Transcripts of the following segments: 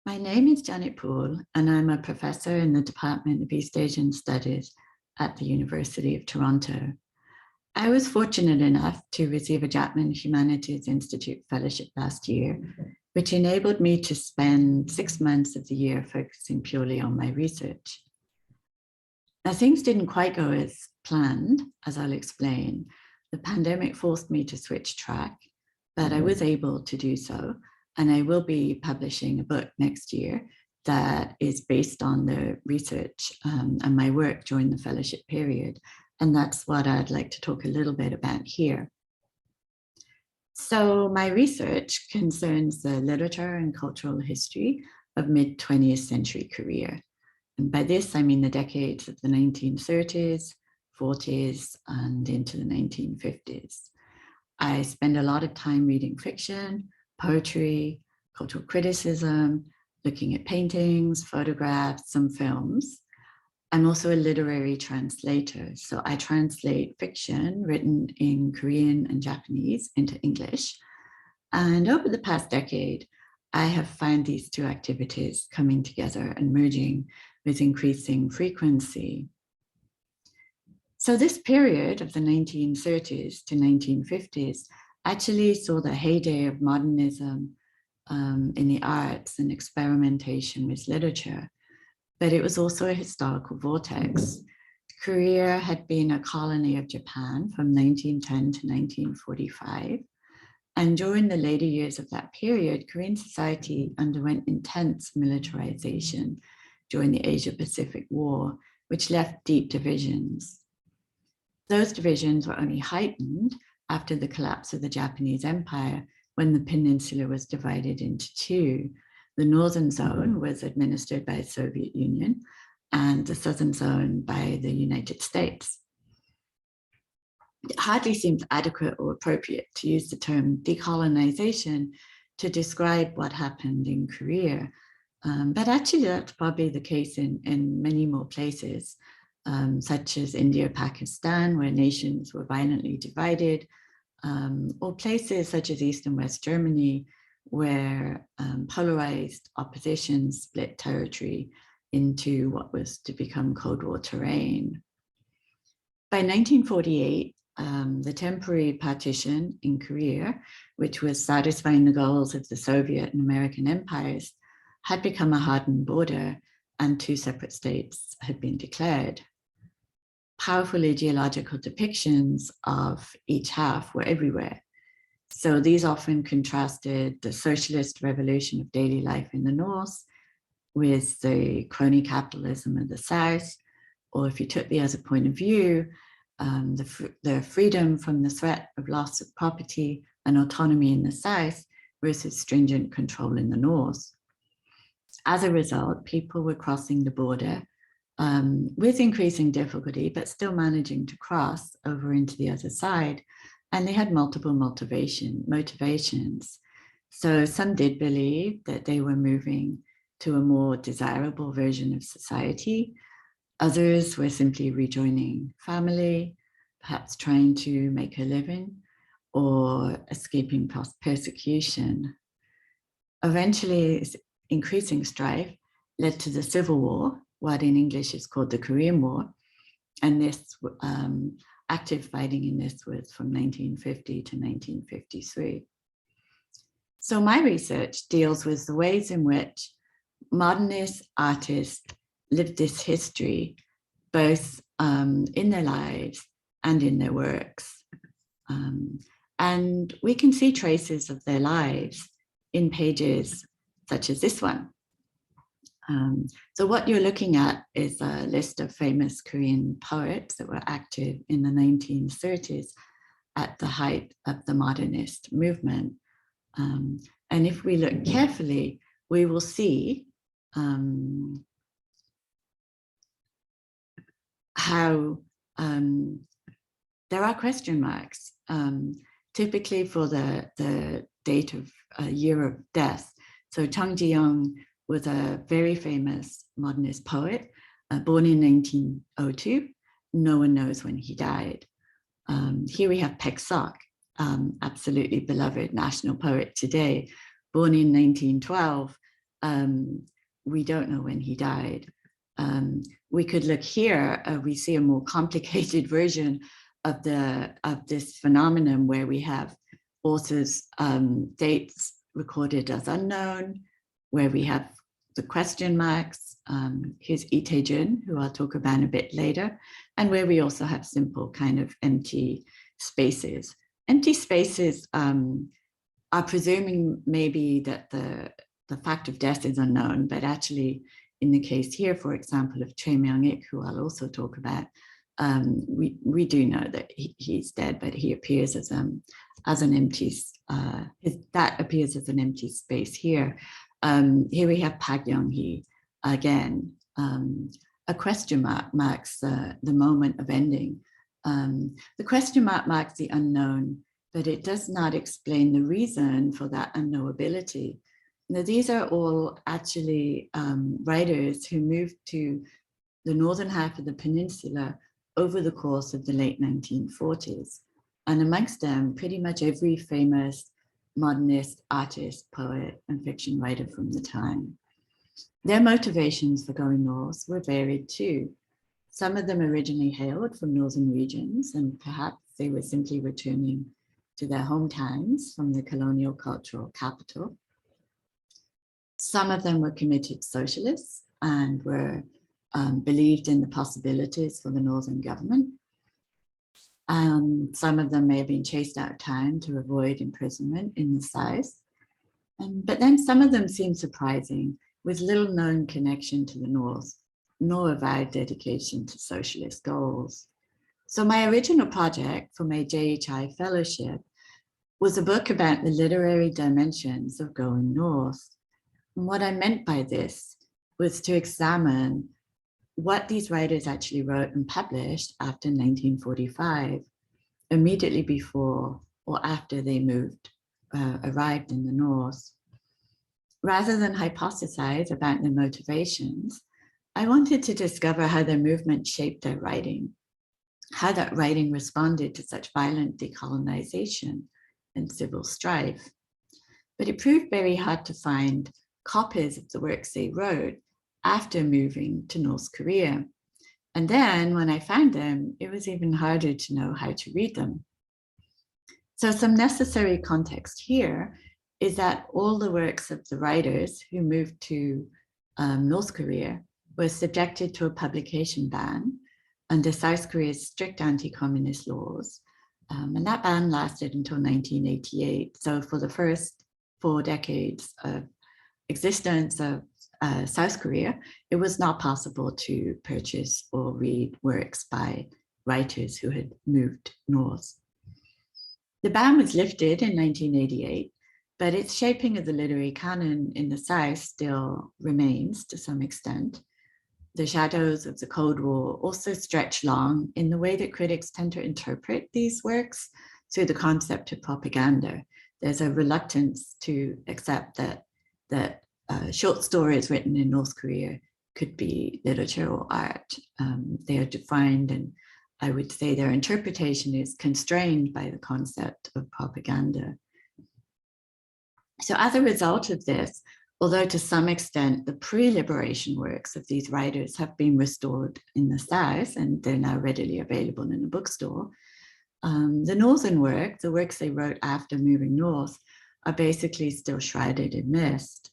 My name is Janet Poole, and I'm a professor in the Department of East Asian Studies at the University of Toronto. I was fortunate enough to receive a Chapman Humanities Institute Fellowship last year, which enabled me to spend 6 months of the year focusing purely on my research. Now, things didn't quite go as planned, as I'll explain. The pandemic forced me to switch track, but I was able to do so. And I will be publishing a book next year that is based on the research and my work during the fellowship period. And that's what I'd like to talk a little bit about here. So my research concerns the literature and cultural history of mid-20th century Korea. And by this, I mean the decades of the 1930s, 40s, and into the 1950s. I spend a lot of time reading fiction, poetry, cultural criticism, looking at paintings, photographs, some films. I'm also a literary translator, so I translate fiction written in Korean and Japanese into English. And over the past decade, I have found these two activities coming together and merging with increasing frequency. So this period of the 1930s to 1950s actually saw the heyday of modernism in the arts and experimentation with literature, but it was also a historical vortex. Korea had been a colony of Japan from 1910 to 1945, and during the later years of that period, Korean society underwent intense militarization during the Asia-Pacific War, which left deep divisions. Those divisions were only heightened after the collapse of the Japanese Empire, when the peninsula was divided into two. The northern zone was administered by the Soviet Union and the southern zone by the United States. It hardly seems adequate or appropriate to use the term decolonization to describe what happened in Korea. But actually that's probably the case in many more places, such as India, Pakistan, where nations were violently divided, or places such as East and West Germany, where polarized opposition split territory into what was to become Cold War terrain. By 1948, the temporary partition in Korea, which was satisfying the goals of the Soviet and American empires, had become a hardened border, and two separate states had been declared. Powerful ideological depictions of each half were everywhere. So these often contrasted the socialist revolution of daily life in the North with the crony capitalism of the South, or if you took the other point of view, the freedom from the threat of loss of property and autonomy in the South versus stringent control in the North. As a result, people were crossing the border with increasing difficulty, but still managing to cross over into the other side. And they had multiple motivations. So some did believe that they were moving to a more desirable version of society. Others were simply rejoining family, perhaps trying to make a living or escaping persecution. Eventually, increasing strife led to the Civil War, what in English is called the Korean War. And this active fighting in this was from 1950 to 1953. So my research deals with the ways in which modernist artists lived this history, both in their lives and in their works. And we can see traces of their lives in pages such as this one. So what you're looking at is a list of famous Korean poets that were active in the 1930s at the height of the modernist movement. And if we look carefully, we will see how there are question marks, typically for the date of year of death. So Chung Ji-young was a very famous modernist poet, born in 1902. No one knows when he died. Here we have Baek Sok, absolutely beloved national poet today, born in 1912, We don't know when he died. We could look here, we see a more complicated version of this phenomenon where we have authors' dates recorded as unknown, where we have the question marks. Here's Ojanghyun, who I'll talk about a bit later, and where we also have simple kind of empty spaces. Empty spaces are presuming maybe that the fact of death is unknown, but actually in the case here, for example, of Myongiks, who I'll also talk about, we do know that he's dead, but he appears as an empty, that appears as an empty space here. Here we have Park Young-hee again. A question mark marks the moment of ending. The question mark marks the unknown, but it does not explain the reason for that unknowability. Now, these are all actually writers who moved to the northern half of the peninsula over the course of the late 1940s. And amongst them, pretty much every famous modernist artist, poet, and fiction writer from the time. Their motivations for going north were varied too. Some of them originally hailed from northern regions, and perhaps they were simply returning to their hometowns from the colonial cultural capital. Some of them were committed socialists and were believed in the possibilities for the northern government. Some of them may have been chased out of town to avoid imprisonment in the South. But then some of them seem surprising, with little known connection to the North, nor avowed dedication to socialist goals. So my original project for my JHI fellowship was a book about the literary dimensions of going north. And what I meant by this was to examine what these writers actually wrote and published after 1945, immediately before or after they arrived in the North. Rather than hypothesize about their motivations, I wanted to discover how their movement shaped their writing, how that writing responded to such violent decolonization and civil strife. But it proved very hard to find copies of the works they wrote after moving to North Korea. And then when I found them, it was even harder to know how to read them. So some necessary context here is that all the works of the writers who moved to North Korea were subjected to a publication ban under South Korea's strict anti-communist laws. And that ban lasted until 1988. So for the first 4 decades of existence of South Korea, it was not possible to purchase or read works by writers who had moved north. The ban was lifted in 1988, but its shaping of the literary canon in the South still remains to some extent. The shadows of the Cold War also stretch long in the way that critics tend to interpret these works through the concept of propaganda. There's a reluctance to accept that short stories written in North Korea could be literature or art. They are defined, and I would say their interpretation is constrained by the concept of propaganda. So as a result of this, although to some extent the pre-liberation works of these writers have been restored in the South and they're now readily available in the bookstore, the northern work, the works they wrote after moving north, are basically still shrouded in mist.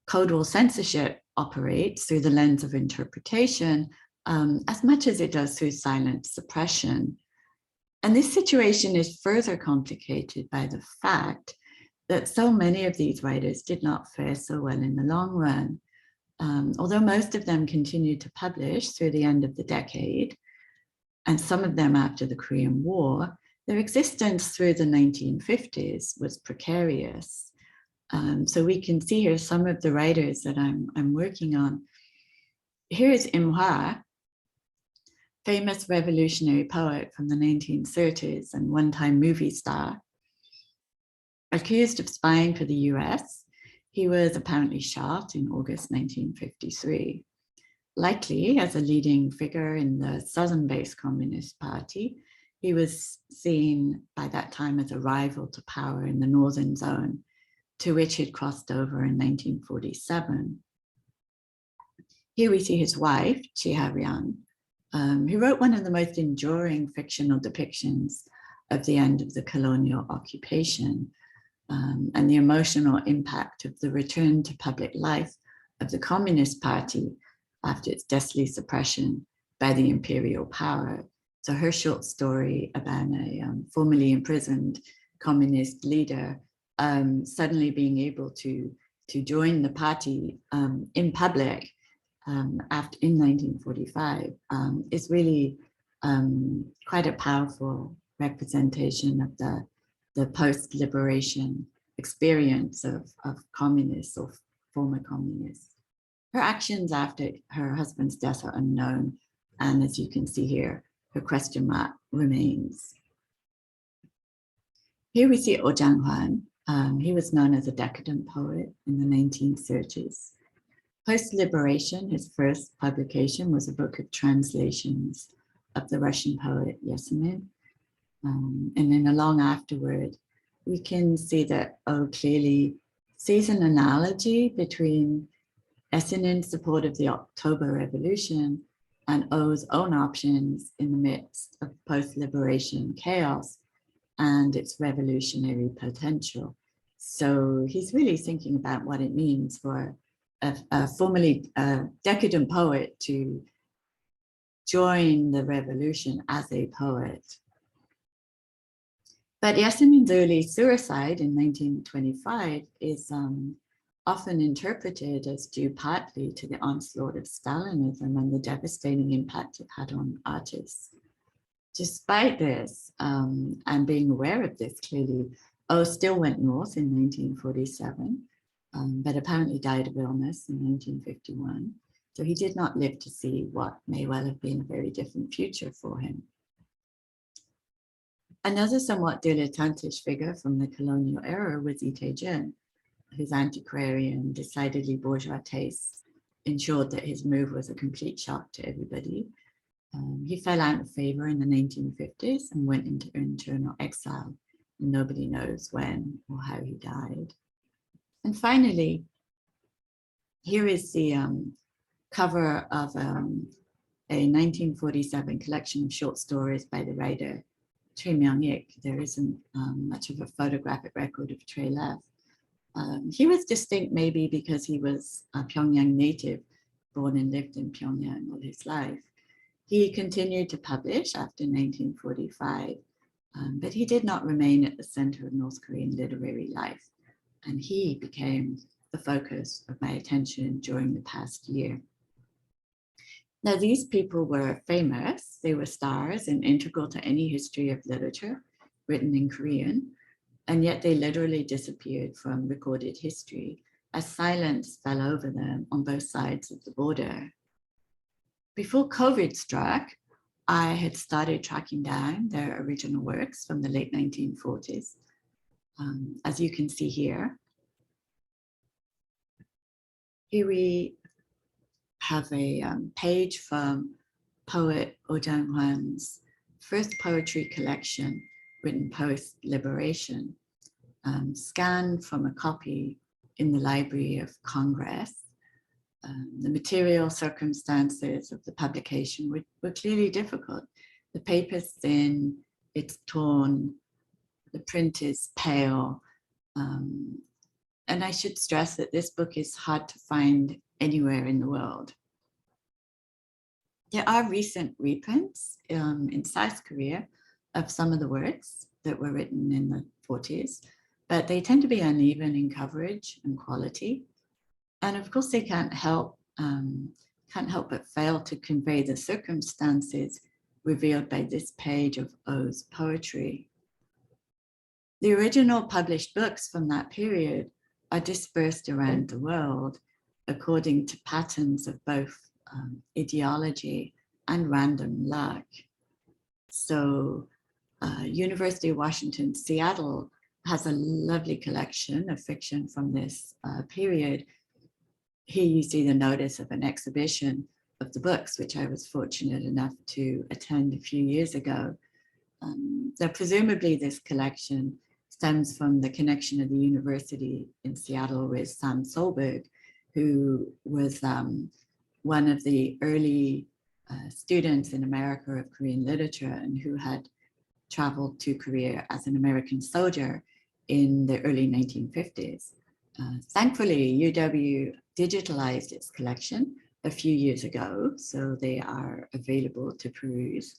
Cold War censorship operates through the lens of interpretation as much as it does through silent suppression. And this situation is further complicated by the fact that so many of these writers did not fare so well in the long run. Although most of them continued to publish through the end of the decade, and some of them after the Korean War, their existence through the 1950s was precarious. So we can see here some of the writers that I'm working on. Here is Im Hwa, famous revolutionary poet from the 1930s and one-time movie star. Accused of spying for the US, he was apparently shot in August 1953. Likely as a leading figure in the southern-based Communist Party, he was seen by that time as a rival to power in the northern zone. to which he'd crossed over in 1947. Here we see his wife, Chiharyan, who wrote one of the most enduring fictional depictions of the end of the colonial occupation and the emotional impact of the return to public life of the Communist Party after its deathly suppression by the imperial power. So her short story about a formerly imprisoned communist leader suddenly being able to join the party in public after in 1945 is really quite a powerful representation of the post-liberation experience of communists or former communists. Her actions after her husband's death are unknown, and as you can see here, her question mark remains. Here we see Ojanghyun. He was known as a decadent poet in the 1930s. Post-liberation, his first publication was a book of translations of the Russian poet Yesenin. And then along afterward, we can see that O clearly sees an analogy between Yesenin's support of the October Revolution and O's own options in the midst of post-liberation chaos and its revolutionary potential. So he's really thinking about what it means for a formerly decadent poet to join the revolution as a poet. But Yesenin's early suicide in 1925 is often interpreted as due partly to the onslaught of Stalinism and the devastating impact it had on artists. Despite this, and being aware of this clearly, O still went north in 1947, but apparently died of illness in 1951. So he did not live to see what may well have been a very different future for him. Another somewhat dilettantish figure from the colonial era was Chiharyan, whose antiquarian, decidedly bourgeois tastes ensured that his move was a complete shock to everybody. He fell out of favor in the 1950s and went into internal exile. Nobody knows when or how he died. And finally, here is the cover of a 1947 collection of short stories by the writer Myongiks. There isn't much of a photographic record of Trey left. He was distinct maybe because he was a Pyongyang native, born and lived in Pyongyang all his life. He continued to publish after 1945, but he did not remain at the center of North Korean literary life, and he became the focus of my attention during the past year. Now, these people were famous. They were stars and integral to any history of literature written in Korean, and yet they literally disappeared from recorded history as silence fell over them on both sides of the border. Before COVID struck, I had started tracking down their original works from the late 1940s. As you can see here, here we have a page from poet Ojanghyun's first poetry collection written post-liberation, scanned from a copy in the Library of Congress. The material circumstances of the publication were clearly difficult. The paper's thin, it's torn, the print is pale. And I should stress that this book is hard to find anywhere in the world. There are recent reprints in South Korea of some of the works that were written in the 40s, but they tend to be uneven in coverage and quality. And of course, they can't help but fail to convey the circumstances revealed by this page of O's poetry. The original published books from that period are dispersed around the world according to patterns of both ideology and random luck. So University of Washington, Seattle has a lovely collection of fiction from this period. Here you see the notice of an exhibition of the books, which I was fortunate enough to attend a few years ago. Presumably this collection stems from the connection of the university in Seattle with Sam Solberg, who was one of the early students in America of Korean literature and who had traveled to Korea as an American soldier in the early 1950s. Thankfully, UW digitalized its collection a few years ago, so they are available to peruse.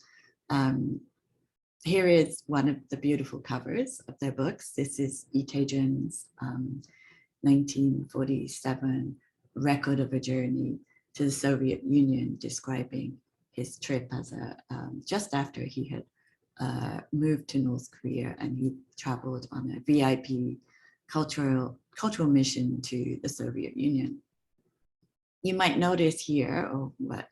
Here is one of the beautiful covers of their books. This is Lee Tae-jun's 1947 record of a journey to the Soviet Union, describing his trip as just after he had moved to North Korea, and he traveled on a VIP cultural mission to the Soviet Union. You might notice here, or what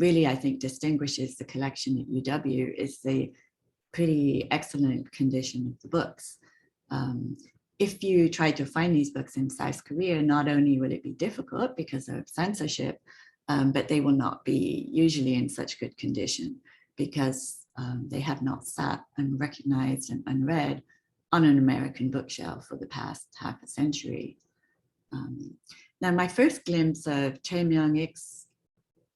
really I think distinguishes the collection at UW is the pretty excellent condition of the books. If you try to find these books in South Korea, not only will it be difficult because of censorship, but they will not be usually in such good condition because they have not sat unrecognized and unread on an American bookshelf for the past half a century. Now, my first glimpse of Choi Myongiks'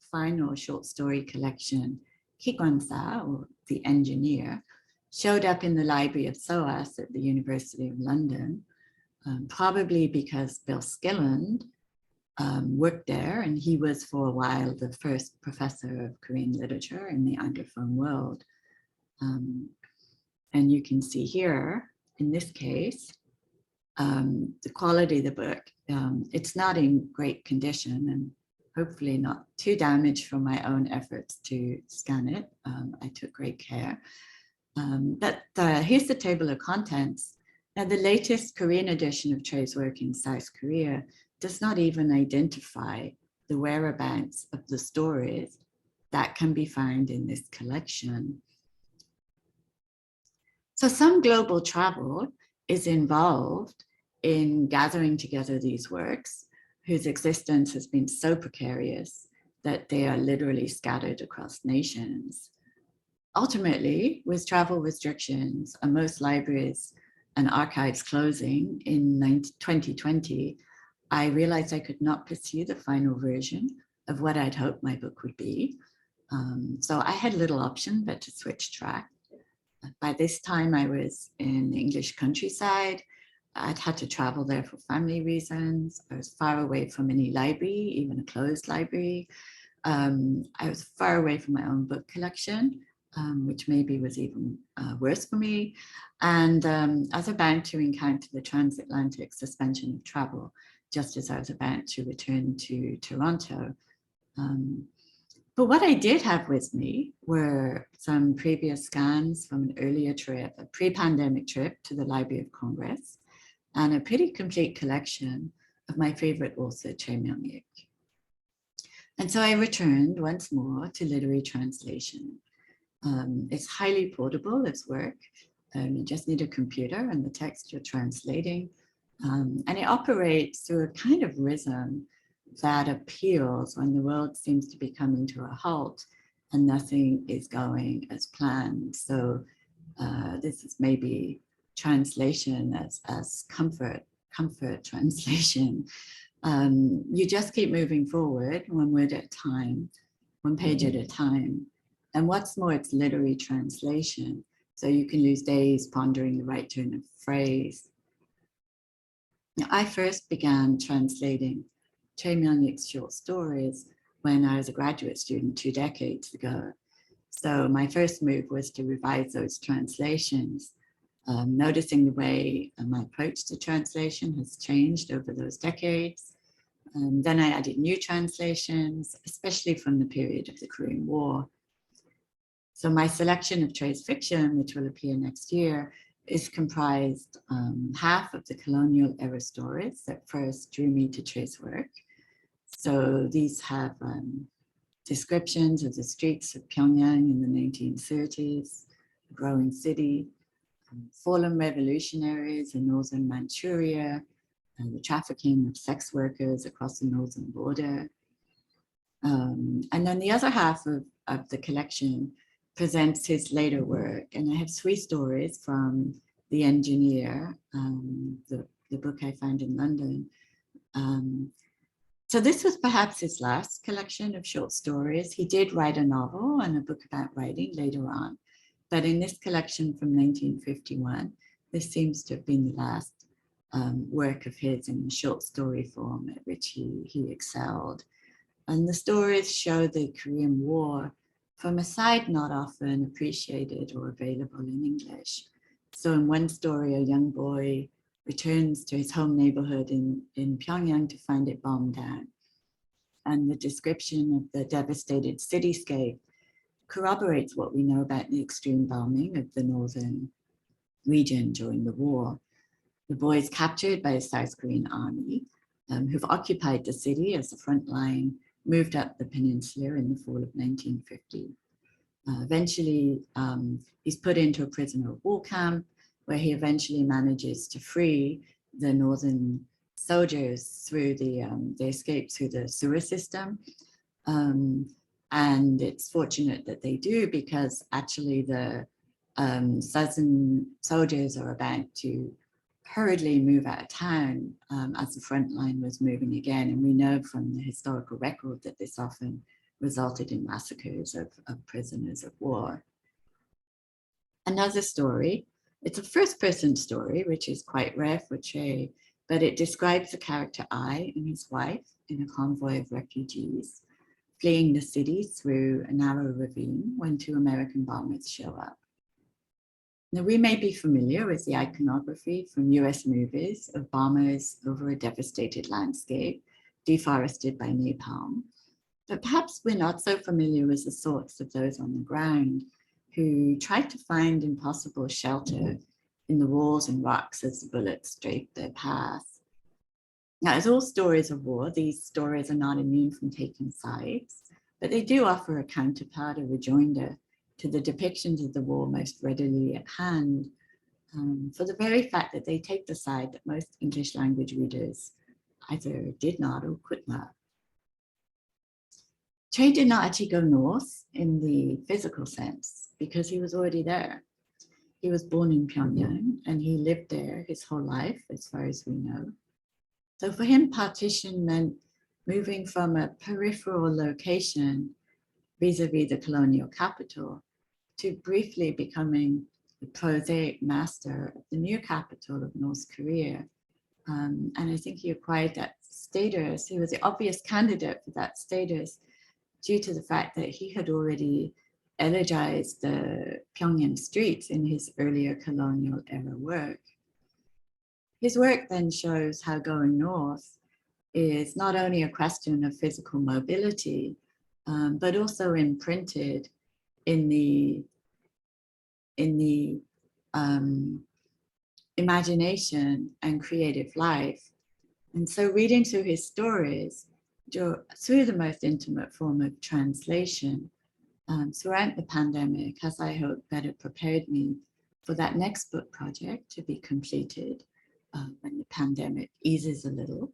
final short story collection, Kikwansa, or The Engineer, showed up in the Library of SOAS at the University of London, probably because Bill Skilland worked there, and he was for a while the first professor of Korean literature in the Anglophone world. And you can see here, in this case, the quality of the book. It's not in great condition and hopefully not too damaged from my own efforts to scan it. I took great care. But here's the table of contents. Now, the latest Korean edition of Choi's work in South Korea does not even identify the whereabouts of the stories that can be found in this collection. So some global travel is involved in gathering together these works, whose existence has been so precarious that they are literally scattered across nations. Ultimately, with travel restrictions and most libraries and archives closing in 2020, I realized I could not pursue the final version of what I'd hoped my book would be. So I had little option but to switch track. By this time, I was in the English countryside. I'd had to travel there for family reasons. I was far away from any library, even a closed library. I was far away from my own book collection, which maybe was even worse for me. And I was about to encounter the transatlantic suspension of travel, just as I was about to return to Toronto. But what I did have with me were some previous scans from an earlier trip, a pre-pandemic trip to the Library of Congress, and a pretty complete collection of my favorite author, Choi Myong-ik. And so I returned once more to literary translation. It's highly portable, its work. You just need a computer and the text you're translating. And it operates through a kind of rhythm that appeals when the world seems to be coming to a halt and nothing is going as planned. So this is maybe translation as comfort translation. You just keep moving forward one word at a time, one page at a time. And what's more, it's literary translation. So you can lose days pondering the right turn of phrase. Now, I first began translating Choi Myong-ik's short stories when I was a graduate student 2 decades ago. So my first move was to revise those translations, noticing the way my approach to translation has changed over those decades. Then I added new translations, especially from the period of the Korean War. So my selection of Choi's fiction, which will appear next year, is comprised half of the colonial era stories that first drew me to Choi's work. So these have descriptions of the streets of Pyongyang in the 1930s, a growing city, fallen revolutionaries in northern Manchuria, and the trafficking of sex workers across the northern border. And then the other half of the collection presents his later work. And I have 3 stories from The Engineer, the book I found in London. So this was perhaps his last collection of short stories. He did write a novel and a book about writing later on, but in this collection from 1951, this seems to have been the last work of his in the short story form at which he excelled. And the stories show the Korean War from a side not often appreciated or available in English. So in one story, a young boy returns to his home neighborhood in Pyongyang to find it bombed down. And the description of the devastated cityscape corroborates what we know about the extreme bombing of the northern region during the war. The boy is captured by the South Korean army, who've occupied the city as the front line, moved up the peninsula in the fall of 1950. Eventually, he's put into a prisoner of war camp, where he eventually manages to free the northern soldiers through they escape through the sewer system. And it's fortunate that they do, because actually the southern soldiers are about to hurriedly move out of town as the front line was moving again. And we know from the historical record that this often resulted in massacres of prisoners of war. Another story, it's a first-person story, which is quite rare for Che, but it describes the character Ai and his wife in a convoy of refugees fleeing the city through a narrow ravine when 2 American bombers show up. Now, we may be familiar with the iconography from US movies of bombers over a devastated landscape, deforested by napalm, but perhaps we're not so familiar with the thoughts of those on the ground who tried to find impossible shelter in the walls and rocks as the bullets draped their path. Now, as all stories of war, these stories are not immune from taking sides, but they do offer a counterpart, a rejoinder to the depictions of the war most readily at hand, for the very fact that they take the side that most English language readers either did not or could not. Che did not actually go north in the physical sense because he was already there. He was born in Pyongyang and he lived there his whole life, as far as we know. So for him, partition meant moving from a peripheral location vis-a-vis the colonial capital to briefly becoming the prosaic master of the new capital of North Korea. And I think he acquired that status. He was the obvious candidate for that status due to the fact that he had already elegized the Pyongyang streets in his earlier colonial era work. His work then shows how going north is not only a question of physical mobility, but also imprinted in the imagination and creative life. And so reading through his stories through the most intimate form of translation throughout the pandemic has, I hope, better prepared me for that next book project to be completed when the pandemic eases a little.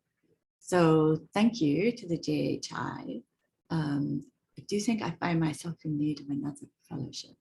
So thank you to the JHI. I do think I find myself in need of another fellowship.